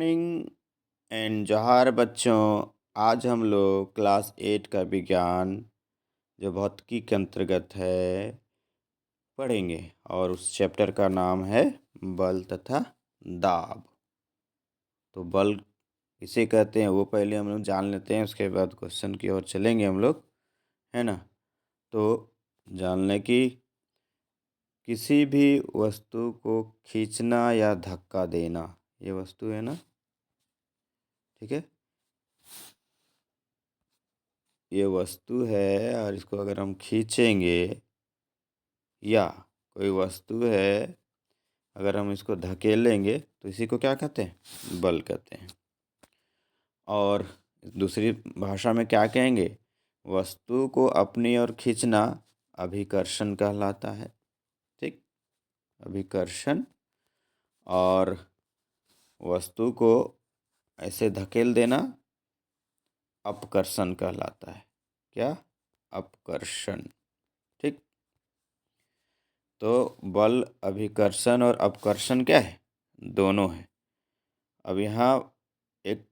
Morning and जोहार बच्चों। आज हम लोग क्लास 8 का विज्ञान जो भौतिकी के अंतर्गत है पढ़ेंगे और उस चैप्टर का नाम है बल तथा दाब। तो बल किसे कहते हैं वो पहले हम लोग जान लेते हैं, उसके बाद क्वेश्चन की ओर चलेंगे हम लोग, है ना। तो जान लें कि किसी भी वस्तु को खींचना या धक्का देना, ये वस्तु है ना, ठीक है, ये वस्तु है और इसको अगर हम खींचेंगे या कोई वस्तु है अगर हम इसको धकेलेंगे तो इसी को क्या कहते हैं, बल कहते हैं। और दूसरी भाषा में क्या कहेंगे, वस्तु को अपनी ओर खींचना अभिकर्षण कहलाता है, ठीक, अभिकर्षण। और वस्तु को ऐसे धकेल देना अपकर्षण कहलाता है। क्या, अपकर्षण, ठीक। तो बल, अभिकर्षण और अपकर्षण क्या है, दोनों है। अब यहाँ एक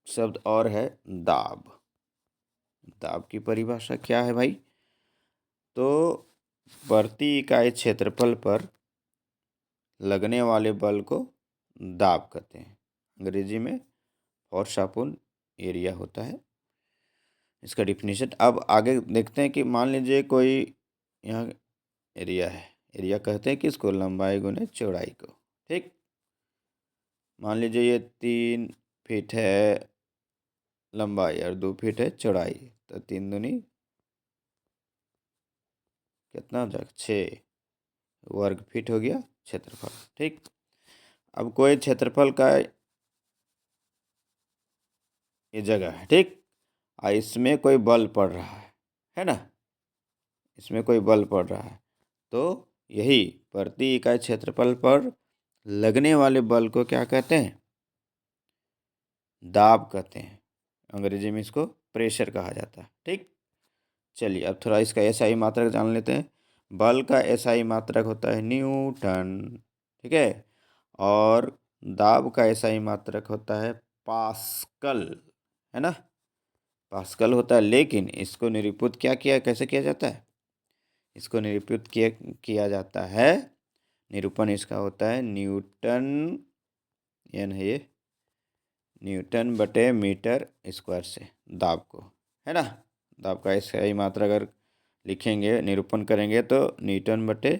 शब्द और है, दाब। दाब की परिभाषा क्या है भाई, तो प्रति इकाई क्षेत्रफल पर लगने वाले बल को दाब कहते हैं। अंग्रेजी में फोर्स अपॉन एरिया होता है इसका डिफिनीशन। अब आगे देखते हैं कि मान लीजिए कोई यहाँ एरिया है, एरिया कहते हैं कि इसको लंबाई गुने चौड़ाई को, ठीक। मान लीजिए ये 3 फीट है लंबाई और 2 फीट है चौड़ाई, तो 3 दूनी कितना हो जाएगा, 6 वर्ग फीट हो गया क्षेत्रफल, ठीक। अब कोई क्षेत्रफल का ये जगह है, ठीक, और इसमें कोई बल पड़ रहा है ना, इसमें कोई बल पड़ रहा है, तो यही प्रति इकाई क्षेत्रफल पर लगने वाले बल को क्या कहते हैं, दाब कहते हैं। अंग्रेजी में इसको प्रेशर कहा जाता है, ठीक। चलिए अब थोड़ा इसका एसआई मात्रक जान लेते हैं। बल का एसआई मात्रक होता है न्यूटन, ठीक है, और दाब का एसआई मात्रक होता है पास्कल, है ना, पास्कल होता है। लेकिन इसको निरूपित क्या किया, कैसे किया जाता है, इसको निरूपित किया जाता है, निरूपण इसका होता है न्यूटन, यानी है ये न्यूटन बटे मीटर स्क्वायर से, दाब को, है ना। दाब का सही मात्रा अगर लिखेंगे, निरूपण करेंगे तो न्यूटन बटे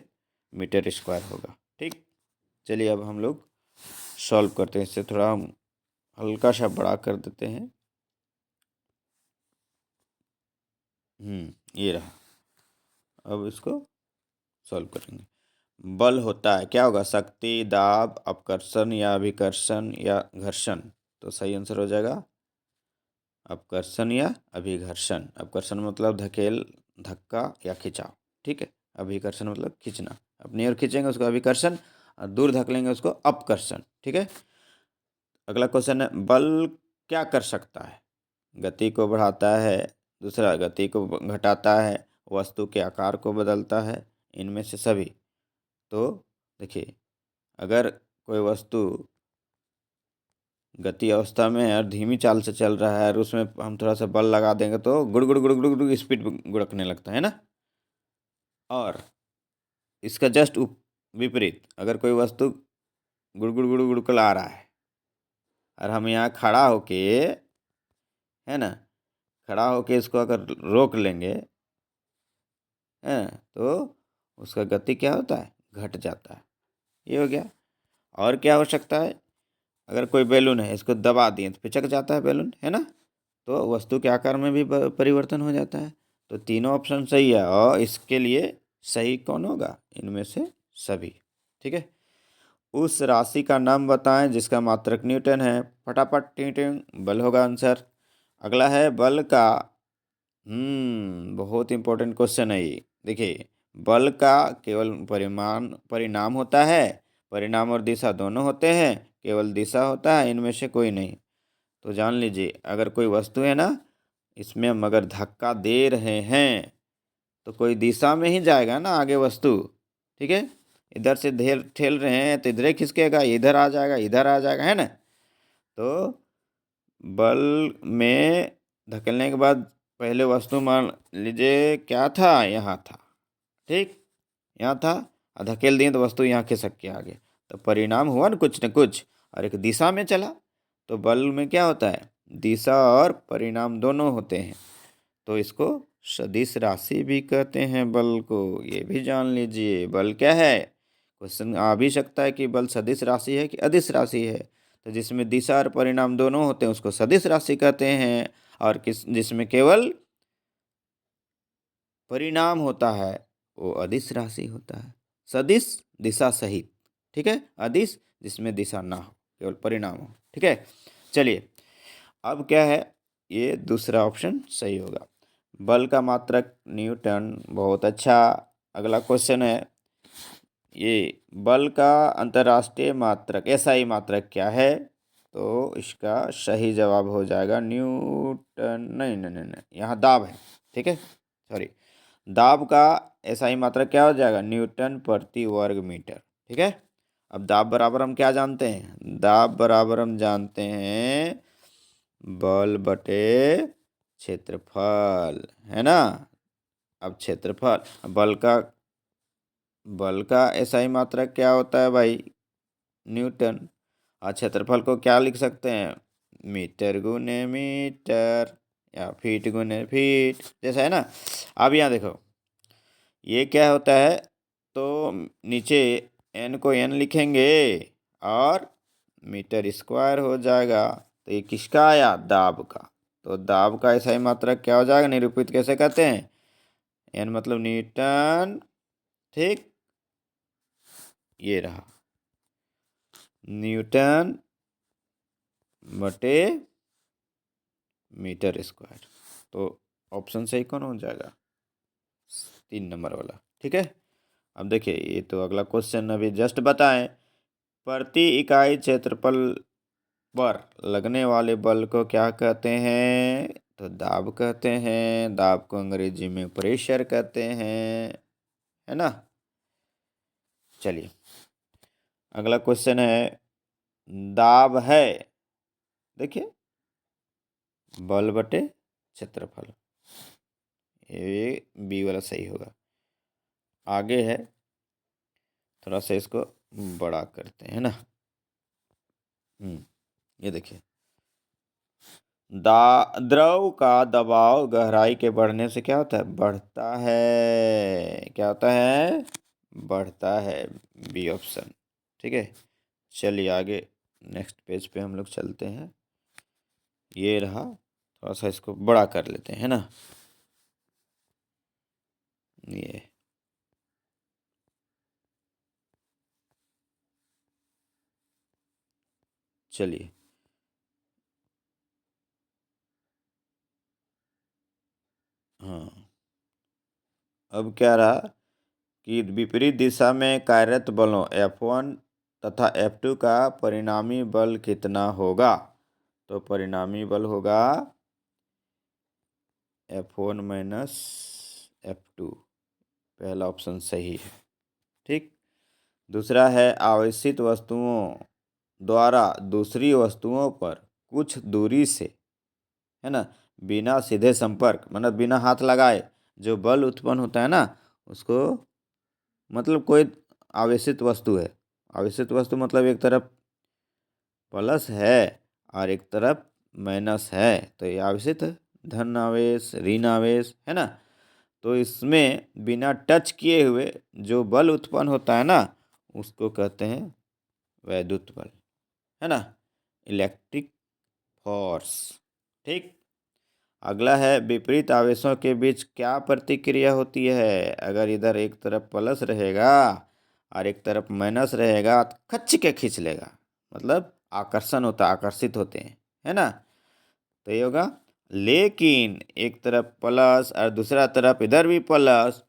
मीटर स्क्वायर होगा, ठीक। चलिए अब हम लोग सॉल्व करते हैं, इससे थोड़ा हम हल्का सा बड़ा कर देते हैं। ये रहा, अब इसको सॉल्व करेंगे। बल होता है, क्या होगा, शक्ति, दाब, अपकर्षण या अभिकर्षण या घर्षण। तो सही आंसर हो जाएगा अपकर्षण या अभिघर्षण। अपकर्षण मतलब धकेल, धक्का या खिंचाव, ठीक है। अभिकर्षण मतलब खींचना, अपनी ओर खींचेंगे उसको अभिकर्षण, और दूर धकेलेंगे उसको अपकर्षण, ठीक है। अगला क्वेश्चन है, बल क्या कर सकता है, गति को बढ़ाता है, दूसरा गति को घटाता है, वस्तु के आकार को बदलता है, इनमें से सभी। तो देखिए, अगर कोई वस्तु गति अवस्था में है और धीमी चाल से चल रहा है और उसमें हम थोड़ा सा बल लगा देंगे तो गुड़ गुड़ गुड़ गुड़ गुड़ स्पीड गुड़कने लगता है ना। और इसका जस्ट विपरीत, अगर कोई वस्तु गुड़ गुड़ गुड़ गुड़ आ रहा है और हम यहाँ खड़ा होके, है ना, खड़ा होके इसको अगर रोक लेंगे, है, तो उसका गति क्या होता है, घट जाता है। ये हो गया। और क्या हो सकता है, अगर कोई बैलून है, इसको दबा दिए तो पिचक जाता है बैलून, है ना, तो वस्तु के आकार में भी परिवर्तन हो जाता है। तो तीनों ऑप्शन सही है, और इसके लिए सही कौन होगा, इनमें से सभी, ठीक है। उस राशि का नाम बताएं जिसका मात्रक न्यूटन है। फटाफट टिंग टिंग, बल होगा आंसर। अगला है बल का, बहुत इंपॉर्टेंट क्वेश्चन है ये। देखिए, बल का केवल परिणाम होता है, परिणाम और दिशा दोनों होते हैं, केवल दिशा होता है, इनमें से कोई नहीं। तो जान लीजिए, अगर कोई वस्तु है ना, इसमें हम अगर धक्का दे रहे हैं तो कोई दिशा में ही जाएगा ना आगे वस्तु, ठीक है। इधर से ठेल रहे हैं तो इधर खिसकेगा, इधर आ जाएगा, इधर आ जाएगा, है ना। तो बल में धकेलने के बाद पहले वस्तु मान लीजिए क्या था, यहाँ था, ठीक, यहाँ था और धकेल दिए तो वस्तु यहाँ खिसक के आ गया, तो परिणाम हुआ न कुछ, और एक दिशा में चला। तो बल में क्या होता है, दिशा और परिणाम दोनों होते हैं, तो इसको सदिश राशि भी कहते हैं बल को, ये भी जान लीजिए। बल क्या है, क्वेश्चन आ भी सकता है कि बल सदिश राशि है कि अदिश राशि है, तो जिसमें दिशा और परिणाम दोनों होते हैं उसको सदिश राशि कहते हैं, और जिसमें केवल परिणाम होता है वो अदिश राशि होता है। सदिश दिशा सहित, ठीक है, अदिश जिसमें दिशा ना हो, केवल परिणाम हो, ठीक है। चलिए अब क्या है, ये दूसरा ऑप्शन सही होगा। बल का मात्रक न्यूटन, बहुत अच्छा। अगला क्वेश्चन है, ये बल का अंतर्राष्ट्रीय मात्रक एसआई मात्रक क्या है, तो इसका सही जवाब हो जाएगा न्यूटन, नहीं नहीं नहीं नहीं, यहाँ दाब है, ठीक है, सॉरी, दाब का एसआई मात्रक क्या हो जाएगा, न्यूटन प्रति वर्ग मीटर, ठीक है। अब दाब बराबर हम क्या जानते हैं, दाब बराबर हम जानते हैं बल बटे क्षेत्रफल, है ना। अब क्षेत्रफल, बल का एसआई मात्रक क्या होता है भाई, न्यूटन, और क्षेत्रफल को क्या लिख सकते हैं, मीटर गुने मीटर या फीट गुने फीट, जैसा है ना। अब यहाँ देखो ये क्या होता है, तो नीचे एन को एन लिखेंगे और मीटर स्क्वायर हो जाएगा, तो ये किसका आया, दाब का। तो दाब का ऐसा ही मात्रक क्या हो जाएगा, निरूपित कैसे कहते हैं, एन मतलब न्यूटन, ठीक, ये रहा न्यूटन बटे मीटर स्क्वायर, तो ऑप्शन सही कौन हो जाएगा, 3 नंबर वाला, ठीक है। अब देखिए ये तो अगला क्वेश्चन अभी जस्ट बताएं, प्रति इकाई क्षेत्रफल पर लगने वाले बल को क्या कहते हैं, तो दाब कहते हैं, दाब को अंग्रेजी में प्रेशर कहते हैं, है ना। चलिए अगला क्वेश्चन है, दाब है, देखिए बल बटे क्षेत्रफल, ये बी वाला सही होगा। आगे है, थोड़ा सा इसको बड़ा करते हैं ना, ये देखिए, द्रव का दबाव गहराई के बढ़ने से क्या होता है, बढ़ता है, क्या होता है, बढ़ता है, बी ऑप्शन, ठीक है। चलिए आगे नेक्स्ट पेज पे हम लोग चलते हैं, ये रहा, थोड़ा सा इसको बड़ा कर लेते हैं, है ना, ये चलिए, हाँ, अब क्या रहा कि विपरीत दिशा में कार्यरत बलों F1 तथा F2 का परिणामी बल कितना होगा, तो परिणामी बल होगा F1 माइनस F2, पहला ऑप्शन सही है, ठीक। दूसरा है, आवेशित वस्तुओं द्वारा दूसरी वस्तुओं पर कुछ दूरी से, है ना, बिना सीधे संपर्क मतलब बिना हाथ लगाए जो बल उत्पन्न होता है ना, उसको मतलब कोई आवेशित वस्तु है, आवेशित वस्तु मतलब एक तरफ प्लस है और एक तरफ माइनस है, तो ये आवेशित धन आवेश ऋण आवेश, है ना। तो इसमें बिना टच किए हुए जो बल उत्पन्न होता है ना, उसको कहते हैं वैद्युत बल, है ना, इलेक्ट्रिक फोर्स, ठीक। अगला है, विपरीत आवेशों के बीच क्या प्रतिक्रिया होती है, अगर इधर एक तरफ प्लस रहेगा और एक तरफ माइनस रहेगा तो खच्च के खींच लेगा, मतलब आकर्षण होता है, आकर्षित होते हैं, है ना, तो ये होगा। लेकिन एक तरफ प्लस और दूसरा तरफ इधर भी प्लस,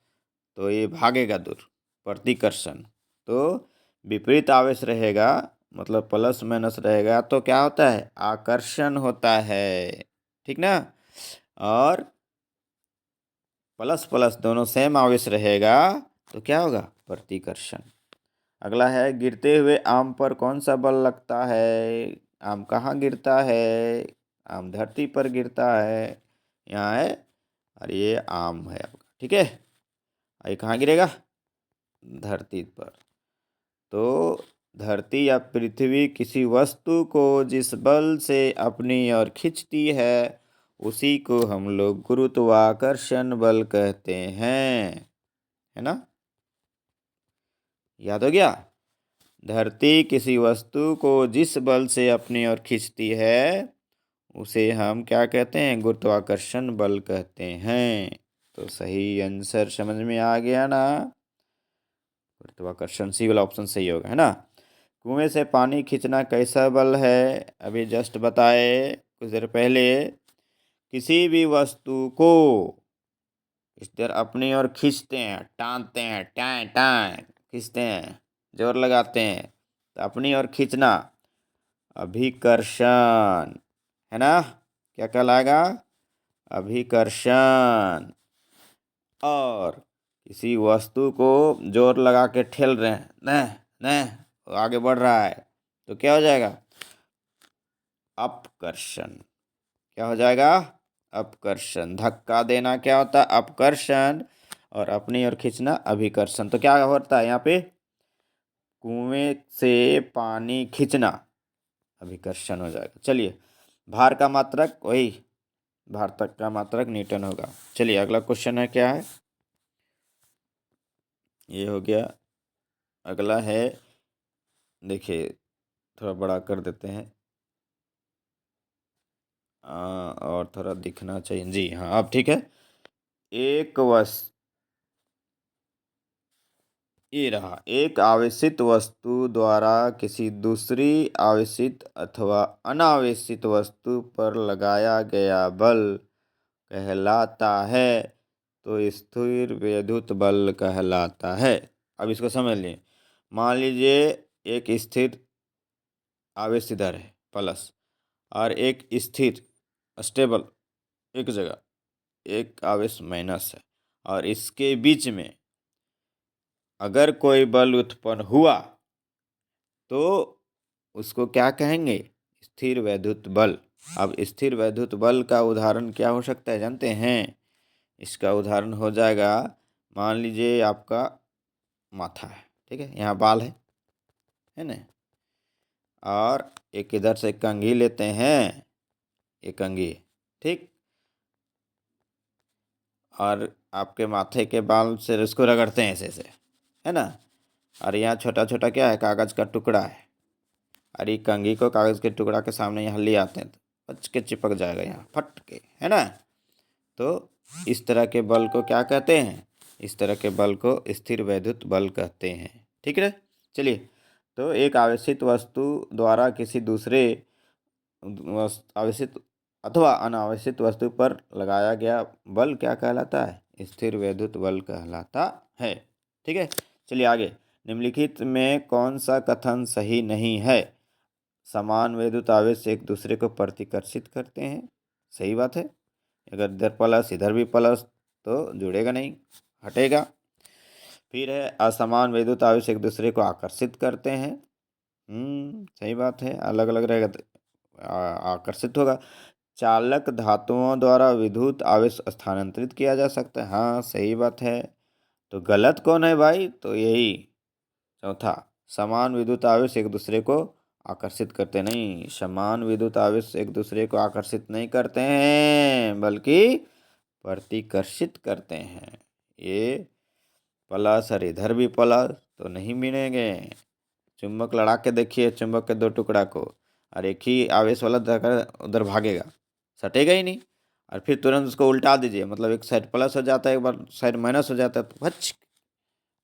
तो ये भागेगा दूर, प्रतिकर्षण। तो विपरीत आवेश रहेगा मतलब प्लस माइनस रहेगा तो क्या होता है, आकर्षण होता है, ठीक ना। और प्लस प्लस दोनों सेम आवेश रहेगा तो क्या होगा, प्रतिकर्षण। अगला है, गिरते हुए आम पर कौन सा बल लगता है, आम कहाँ गिरता है? आम धरती पर गिरता है। यहाँ है और ये आम है आपका, ठीक है। ये कहाँ गिरेगा? धरती पर। तो धरती या पृथ्वी किसी वस्तु को जिस बल से अपनी ओर खींचती है उसी को हम लोग गुरुत्वाकर्षण बल कहते हैं, है ना? याद हो गया? धरती किसी वस्तु को जिस बल से अपनी ओर खींचती है उसे हम क्या कहते हैं? गुरुत्वाकर्षण बल कहते हैं। तो सही आंसर समझ में आ गया ना? गुरुत्वाकर्षण, सी वाला ऑप्शन सही होगा, है ना? कुएं से पानी खींचना कैसा बल है? अभी जस्ट बताए कुछ देर पहले। किसी भी वस्तु को इस तरह अपनी ओर खींचते हैं, टानते हैं, टाँ टाँ खींचते हैं, जोर लगाते हैं, तो अपनी ओर खींचना अभिकर्षण, है ना? क्या कहलाएगा? अभिकर्षण। और किसी वस्तु को जोर लगा के ठेल रहे हैं, न न आगे बढ़ रहा है, तो क्या हो जाएगा? अपकर्षण। क्या हो जाएगा? अपकर्षण। धक्का देना क्या होता है? अपकर्षण। और अपनी ओर खींचना अभिकर्षण। तो क्या होता है यहाँ पे? कुएं से पानी खींचना अभिकर्षण हो जाएगा। चलिए, भार का मात्रक वही, भार तक का मात्रक न्यूटन होगा। चलिए अगला क्वेश्चन है, क्या है? ये हो गया। अगला है, देखिए थोड़ा बड़ा कर देते हैं, और थोड़ा दिखना चाहिए जी। हाँ, अब ठीक है। एक वस्तु, ये रहा, एक आवेशित वस्तु द्वारा किसी दूसरी आवेशित अथवा अनावेशित वस्तु पर लगाया गया बल कहलाता है, तो स्थिर वैद्युत बल कहलाता है। अब इसको समझ लिए। मान लीजिए एक स्थिर आवेश इधर है प्लस, और एक स्थिर स्टेबल एक जगह एक आवेश माइनस है, और इसके बीच में अगर कोई बल उत्पन्न हुआ तो उसको क्या कहेंगे? स्थिर वैद्युत बल। अब स्थिर वैद्युत बल का उदाहरण क्या हो सकता है जानते हैं? इसका उदाहरण हो जाएगा, मान लीजिए आपका माथा है, ठीक है, यहाँ बाल है ना, और एक इधर से कंघी लेते हैं, ये कंघी, ठीक, और आपके माथे के बाल से उसको रगड़ते हैं ऐसे ऐसे, है ना, और यहाँ छोटा छोटा क्या है? कागज़ का टुकड़ा है, और ये कंघी को कागज़ के टुकड़ा के सामने यहाँ ले आते हैं तो पच के चिपक जाएगा यहाँ फट के, है ना? तो इस तरह के बल को क्या कहते हैं? इस तरह के बल को स्थिर वैद्युत बल कहते हैं, ठीक है। चलिए, तो एक आवेशित वस्तु द्वारा किसी दूसरे आवेशित अथवा अनावेशित वस्तु पर लगाया गया बल क्या कहलाता है? स्थिर वैद्युत बल कहलाता है, ठीक है। चलिए आगे। निम्नलिखित में कौन सा कथन सही नहीं है? समान वैद्युत आवेश एक दूसरे को प्रतिकर्षित करते हैं, सही बात है। अगर इधर प्लस इधर भी प्लस तो जुड़ेगा नहीं, हटेगा। फिर है, असमान वैद्युत आवेश एक दूसरे को आकर्षित करते हैं, सही बात है, अलग अलग रहेगा तो आकर्षित होगा। चालक धातुओं द्वारा विद्युत आवेश स्थानांतरित किया जा सकता है, हाँ सही बात है। तो गलत कौन है भाई? तो यही चौथा, समान विद्युत आवेश एक दूसरे को आकर्षित करते नहीं। समान विद्युत आवेश एक दूसरे को आकर्षित नहीं करते हैं बल्कि प्रतिकर्षित करते हैं। ये प्लस और इधर भी प्लस तो नहीं मिलेंगे। चुंबक लड़ा के देखिए चुंबक के दो टुकड़ा को, और एक ही आवेश वाला उधर भागेगा, सटेगा ही नहीं। और फिर तुरंत उसको उल्टा दीजिए, मतलब एक साइड प्लस हो जाता है, एक बार साइड माइनस हो जाता है, तो हच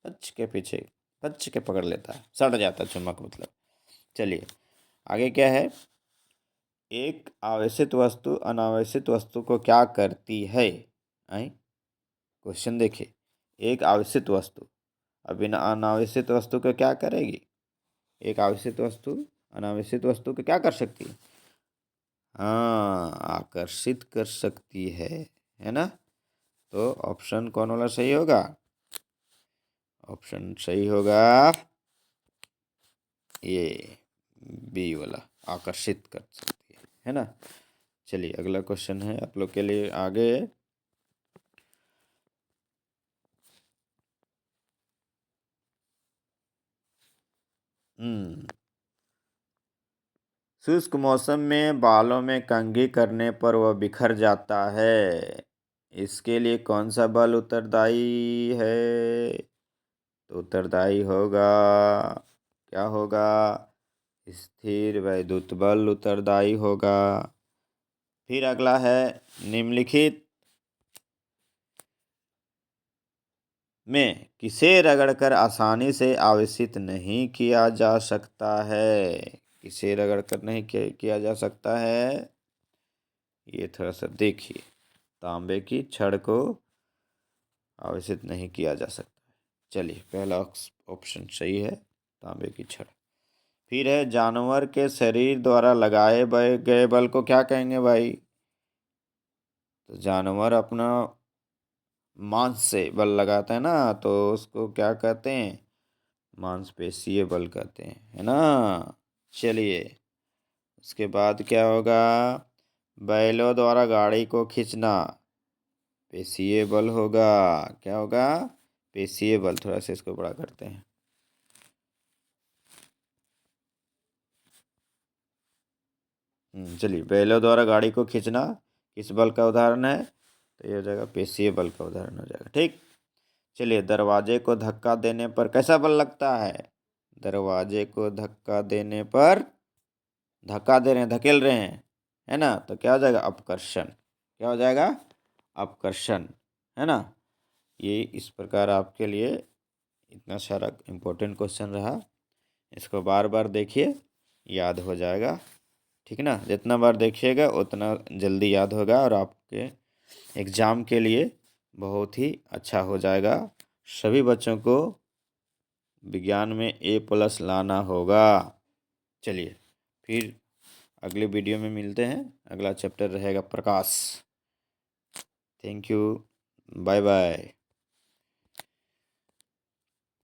हच के पीछे हच के पकड़ लेता है, सट जाता है चुंबक मतलब। चलिए आगे क्या है? एक आवेशित वस्तु अनावेशित वस्तु को क्या करती है? आई क्वेश्चन देखिए। एक आवेशित वस्तु अब बिना अनावेशित वस्तु को क्या करेगी? एक आवेशित वस्तु अनावेशित वस्तु को क्या कर सकती है? हाँ, आकर्षित कर सकती है ना? तो ऑप्शन कौन वाला सही होगा? ऑप्शन सही होगा ये बी वाला, आकर्षित कर सकती है ना। चलिए अगला क्वेश्चन है आप लोग के लिए आगे। शुष्क मौसम में बालों में कंघी करने पर वह बिखर जाता है। इसके लिए कौन सा बल उत्तरदायी है? तो उत्तरदायी होगा, क्या होगा? स्थिर वैद्युत बल उत्तरदायी होगा। फिर अगला है, निम्नलिखित में किसे रगड़कर आसानी से आवेशित नहीं किया जा सकता है? किसे रगड़कर नहीं किया जा सकता है? ये थोड़ा सा देखिए। तांबे की छड़ को आवेशित नहीं किया जा सकता है। चलिए पहला ऑप्शन सही है, तांबे की छड़। फिर है, जानवर के शरीर द्वारा लगाए गए बल को क्या कहेंगे भाई? तो जानवर अपना मांस से बल लगाता है ना, तो उसको क्या कहते हैं? मांसपेशीय बल कहते हैं, है ना। चलिए उसके बाद क्या होगा? बैलों द्वारा गाड़ी को खींचना पेशीय बल होगा। क्या होगा? पेशीय बल। थोड़ा सा इसको बड़ा करते हैं। चलिए, बैलों द्वारा गाड़ी को खींचना किस बल का उदाहरण है? तो ये हो जाएगा पेशीय बल का उदाहरण हो जाएगा। ठीक। चलिए, दरवाजे को धक्का देने पर कैसा बल लगता है? दरवाजे को धक्का देने पर, धक्का दे रहे हैं, धकेल रहे हैं, है ना, तो क्या हो जाएगा? अपकर्षण। क्या हो जाएगा? अपकर्षण, है ना। ये इस प्रकार आपके लिए इतना सारा इम्पोर्टेंट क्वेश्चन रहा। इसको बार बार देखिए, याद हो जाएगा। ठीक ना। जितना बार देखिएगा उतना जल्दी याद होगा और आपके एग्ज़ाम के लिए बहुत ही अच्छा हो जाएगा। सभी बच्चों को विज्ञान में A+ लाना होगा। चलिए फिर अगले वीडियो में मिलते हैं। अगला चैप्टर रहेगा प्रकाश। Thank you, bye bye.